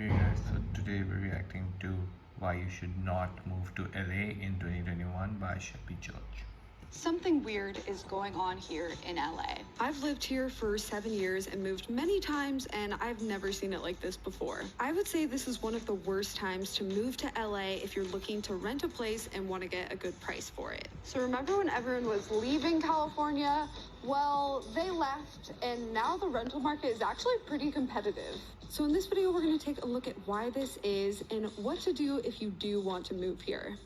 Okay guys, so today we're reacting to why you should not move to LA in 2021 by Shelby. Something weird is going on here in LA. I've lived here for 7 years and moved many times, and I've never seen it like this before. I would say this is one of the worst times to move to LA if you're looking to rent a place and want to get a good price for it. So remember when everyone was leaving California? Well, they left, and now the rental market is actually pretty competitive. So in this video, we're going to take a look at why this is and what to do if you do want to move here.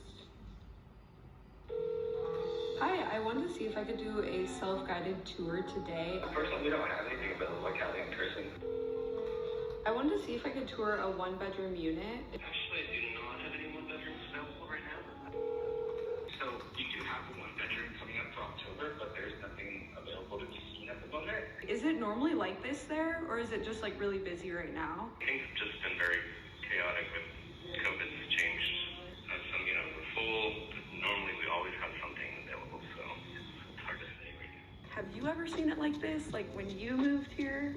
Hi, I wanted to see if I could do a self-guided tour today. Unfortunately, we don't have anything available at Cali in person. I wanted to see if I could tour a one-bedroom unit. Actually, I do not have any one-bedrooms available right now. So you do have a one-bedroom coming up for October, but there's nothing available to be seen at the moment. Is it normally like this there, or is it just like really busy right now? Things have just been very chaotic with COVID. Has changed. We're full. Normally, we always have something available, so it's hard to say right now. Have you ever seen it like this, like when you moved here?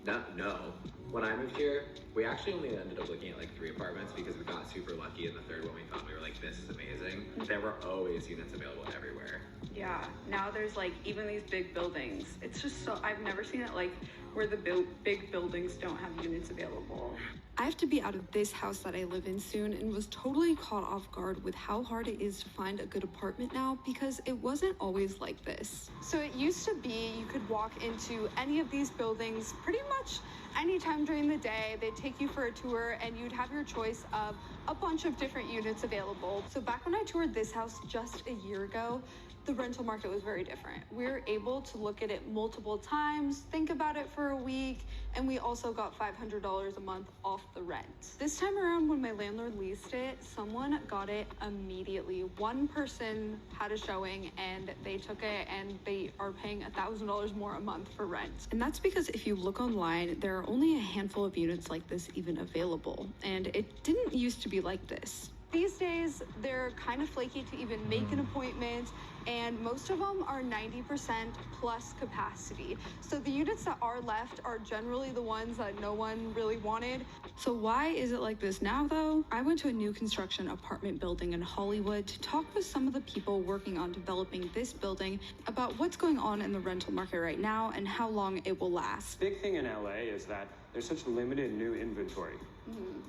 No. When I moved here, we actually only ended up looking at like 3 apartments because we got super lucky, and the third one we found, we were like, this is amazing. There were always units available everywhere. Yeah, now there's like even these big buildings. It's just so, I've never seen it like where the big buildings don't have units available. I have to be out of this house that I live in soon and was totally caught off guard with how hard it is to find a good apartment now because it wasn't always like this. So it used to be you could walk into any of these buildings pretty much anytime during the day. They'd take you for a tour and you'd have your choice of a bunch of different units available. So back when I toured this house just a year ago, the rental market was very different. We were able to look at it multiple times, think about it for a week, and we also got $500 a month off the rent. This time around, when my landlord leased it, someone got it immediately. One person had a showing and they took it, and they are paying $1,000 more a month for rent. And that's because if you look online, there are only a handful of units like this even available, and it didn't used to be like this. These days, they're kind of flaky to even make an appointment, and most of them are 90% plus capacity. So the units that are left are generally the ones that no one really wanted. So why is it like this now though? I went to a new construction apartment building in Hollywood to talk with some of the people working on developing this building about what's going on in the rental market right now and how long it will last. Big thing in LA is that there's such limited new inventory.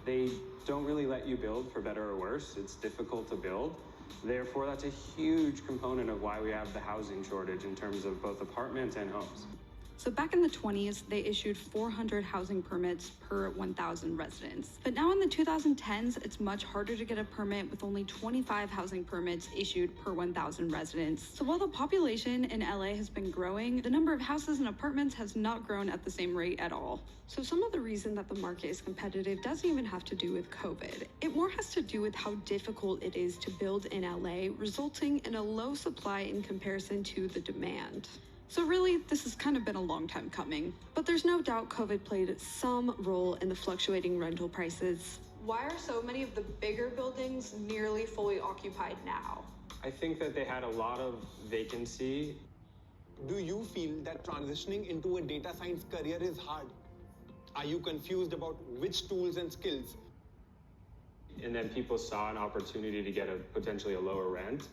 They don't really let you build, for better or worse. It's difficult to build. Therefore, that's a huge component of why we have the housing shortage in terms of both apartments and homes. So back in the 20s, they issued 400 housing permits per 1,000 residents. But now in the 2010s, it's much harder to get a permit with only 25 housing permits issued per 1,000 residents. So while the population in LA has been growing, the number of houses and apartments has not grown at the same rate at all. So some of the reason that the market is competitive doesn't even have to do with COVID. It more has to do with how difficult it is to build in LA, resulting in a low supply in comparison to the demand. So really, this has kind of been a long time coming. But there's no doubt COVID played some role in the fluctuating rental prices. Why are so many of the bigger buildings nearly fully occupied now? I think that they had a lot of vacancy. Do you feel that transitioning into a data science career is hard? Are you confused about which tools and skills? And then people saw an opportunity to get potentially a lower rent,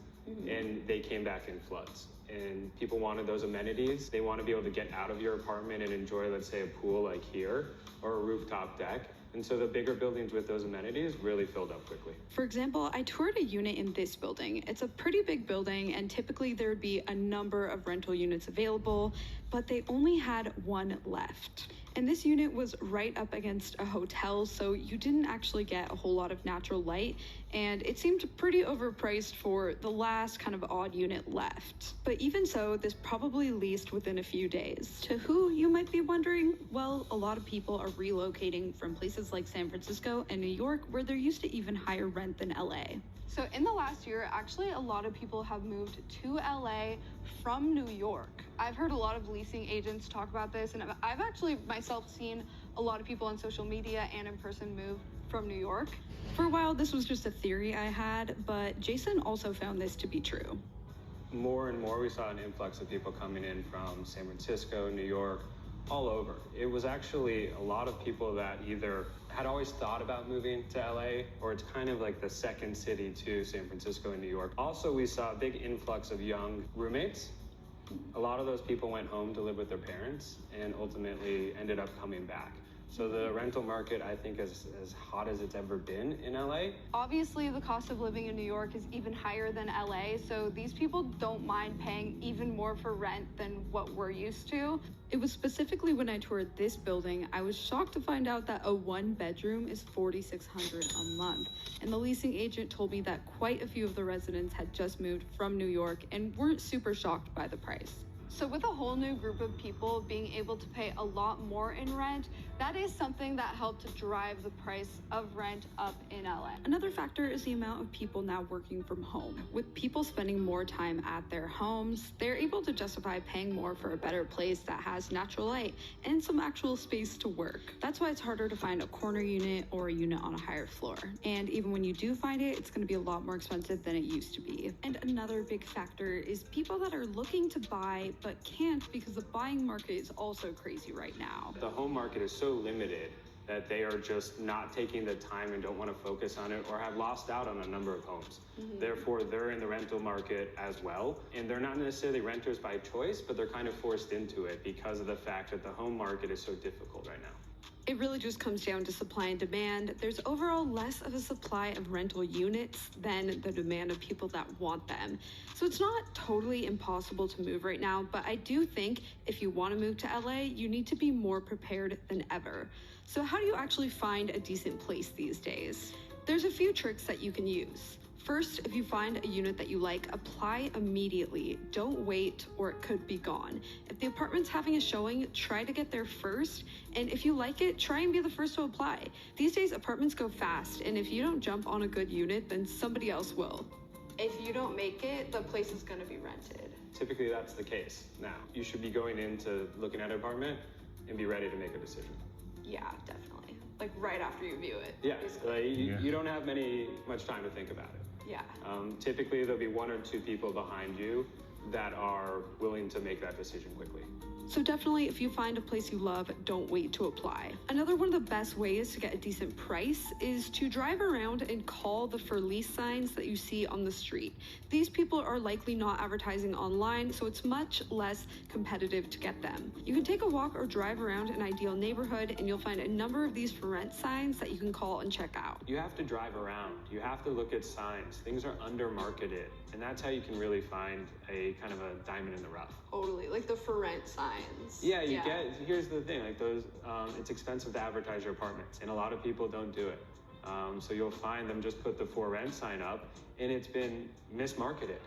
and they came back in floods. And people wanted those amenities. They want to be able to get out of your apartment and enjoy, let's say, a pool like here or a rooftop deck. And so the bigger buildings with those amenities really filled up quickly. For example, I toured a unit in this building. It's a pretty big building, and typically there would be a number of rental units available, but they only had one left. And this unit was right up against a hotel, so you didn't actually get a whole lot of natural light, and it seemed pretty overpriced for the last kind of odd unit left. But even so, this probably leased within a few days. To who, you might be wondering? Well, a lot of people are relocating from places like San Francisco and New York, where they're used to even higher rent than LA. So in the last year, actually a lot of people have moved to LA from New York. I've heard a lot of leasing agents talk about this, and I've actually myself seen a lot of people on social media and in person move from New York. For a while, this was just a theory I had, but Jason also found this to be true. More and more, we saw an influx of people coming in from San Francisco, New York, all over. It was actually a lot of people that either had always thought about moving to LA, or it's kind of like the second city to San Francisco and New York. Also, we saw a big influx of young roommates. A lot of those people went home to live with their parents and ultimately ended up coming back. So the rental market, I think, is as hot as it's ever been in LA. Obviously, the cost of living in New York is even higher than LA, so these people don't mind paying even more for rent than what we're used to. It was specifically when I toured this building, I was shocked to find out that a one-bedroom is $4,600 a month. And the leasing agent told me that quite a few of the residents had just moved from New York and weren't super shocked by the price. So with a whole new group of people being able to pay a lot more in rent, that is something that helped drive the price of rent up in LA. Another factor is the amount of people now working from home. With people spending more time at their homes, they're able to justify paying more for a better place that has natural light and some actual space to work. That's why it's harder to find a corner unit or a unit on a higher floor. And even when you do find it, it's going to be a lot more expensive than it used to be. And another big factor is people that are looking to buy but can't because the buying market is also crazy right now. The home market is so limited that they are just not taking the time and don't want to focus on it, or have lost out on a number of homes. Therefore, they're in the rental market as well. And they're not necessarily renters by choice, but they're kind of forced into it because of the fact that the home market is so difficult right now. It really just comes down to supply and demand. There's overall less of a supply of rental units than the demand of people that want them. So it's not totally impossible to move right now, but I do think if you want to move to LA, you need to be more prepared than ever. So how do you actually find a decent place these days? There's a few tricks that you can use. First, if you find a unit that you like, apply immediately. Don't wait or it could be gone. If the apartment's having a showing, try to get there first. And if you like it, try and be the first to apply. These days, apartments go fast, and if you don't jump on a good unit, then somebody else will. If you don't make it, the place is going to be rented. Typically, that's the case. Now, you should be going into looking at an apartment and be ready to make a decision. Yeah, definitely. Like right after you view it. Yeah, basically. you don't have much time to think about it. Yeah. Typically, there'll be one or two people behind you that are willing to make that decision quickly. So definitely, if you find a place you love, don't wait to apply. Another one of the best ways to get a decent price is to drive around and call the for lease signs that you see on the street. These people are likely not advertising online, so it's much less competitive to get them. You can take a walk or drive around an ideal neighborhood and you'll find a number of these for rent signs that you can call and check out. You have to drive around. You have to look at signs. Things are under marketed. And that's how you can really find a kind of a diamond in the rough. Totally, like the for rent signs. Yeah, here's the thing, like those, it's expensive to advertise your apartments, and a lot of people don't do it. So you'll find them just put the for rent sign up, and it's been mismarketed.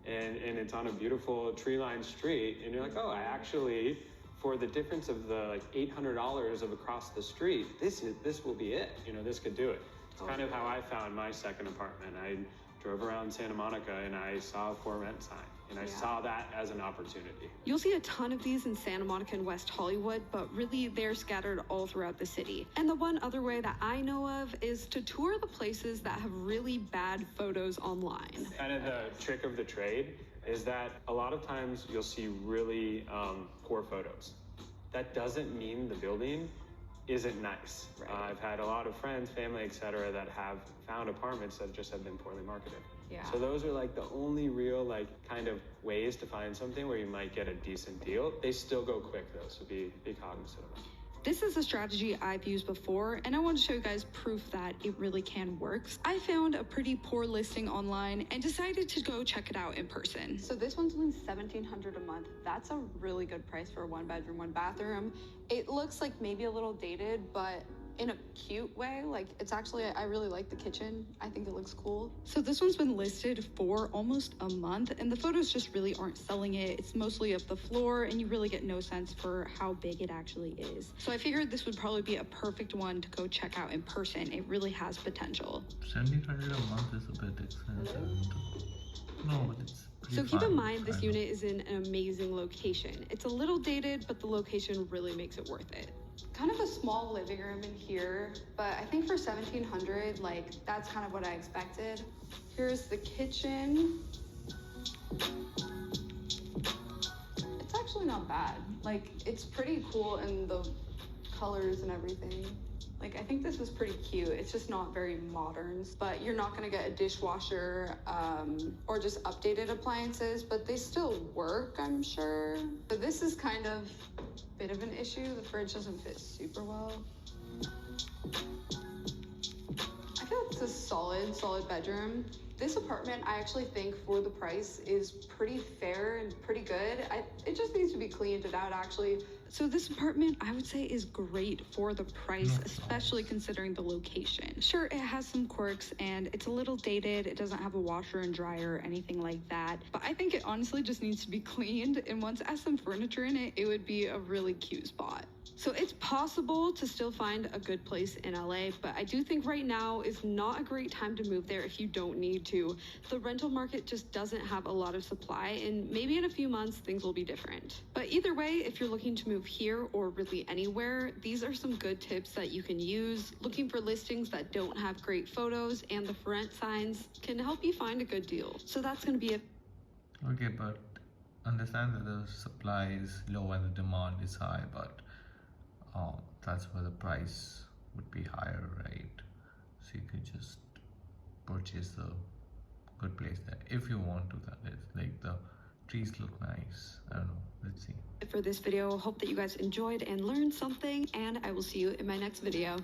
And it's on a beautiful tree-lined street, and you're like, oh, I actually, for the difference of the like $800 of across the street, this will be it. You know, this could do it. It's kind of how I found my second apartment. I drove around Santa Monica and I saw a for rent sign, and I saw that as an opportunity. You'll see a ton of these in Santa Monica and West Hollywood, but really they're scattered all throughout the city. And the one other way that I know of is to tour the places that have really bad photos online. Kind of the trick of the trade is that a lot of times you'll see really poor photos. That doesn't mean the building isn't nice. Right. I've had a lot of friends, family, etc., that have found apartments that just have been poorly marketed. Yeah. So those are like the only real like kind of ways to find something where you might get a decent deal. They still go quick though, so be cognizant of that. This is a strategy I've used before, and I want to show you guys proof that it really can work. I found a pretty poor listing online and decided to go check it out in person. So this one's only $1,700 a month. That's a really good price for a 1-bedroom, 1-bathroom. It looks like maybe a little dated, but in a cute way. Like, it's actually, I really like the kitchen. I think it looks cool. So this one's been listed for almost a month, and the photos just really aren't selling it. It's mostly of the floor, and you really get no sense for how big it actually is. So I figured this would probably be a perfect one to go check out in person. It really has potential. $1,700 a month is a bit expensive. No, but it's pretty So keep fun. in mind, this unit is in an amazing location. It's a little dated, but the location really makes it worth it. Kind of a small living room in here, but I think for $1,700, like, that's kind of what I expected. Here's the kitchen. It's actually not bad. Like, it's pretty cool in the colors and everything. Like, I think this is pretty cute. It's just not very modern, but you're not gonna get a dishwasher or just updated appliances, but they still work, I'm sure. So this is kind of a bit of an issue. The fridge doesn't fit super well. I feel it's a solid bedroom. This apartment, I actually think for the price is pretty fair and pretty good. It just needs to be cleaned out actually. So this apartment, I would say, is great for the price, especially considering the location. Sure, it has some quirks and it's a little dated. It doesn't have a washer and dryer or anything like that. But I think it honestly just needs to be cleaned. And once it has some furniture in it, it would be a really cute spot. So it's possible to still find a good place in LA, but I do think right now is not a great time to move there if you don't need to. The rental market just doesn't have a lot of supply, and maybe in a few months things will be different. But either way, if you're looking to move here or really anywhere, these are some good tips that you can use. Looking for listings that don't have great photos and the for rent signs can help you find a good deal. So that's going to be it. Okay, but understand that the supply is low and the demand is high, but that's where the price would be higher, right? So you could just purchase the good place there if you want to. That is, like, the trees look nice. I don't know, let's see. For this video, hope that you guys enjoyed and learned something, and I will see you in my next video.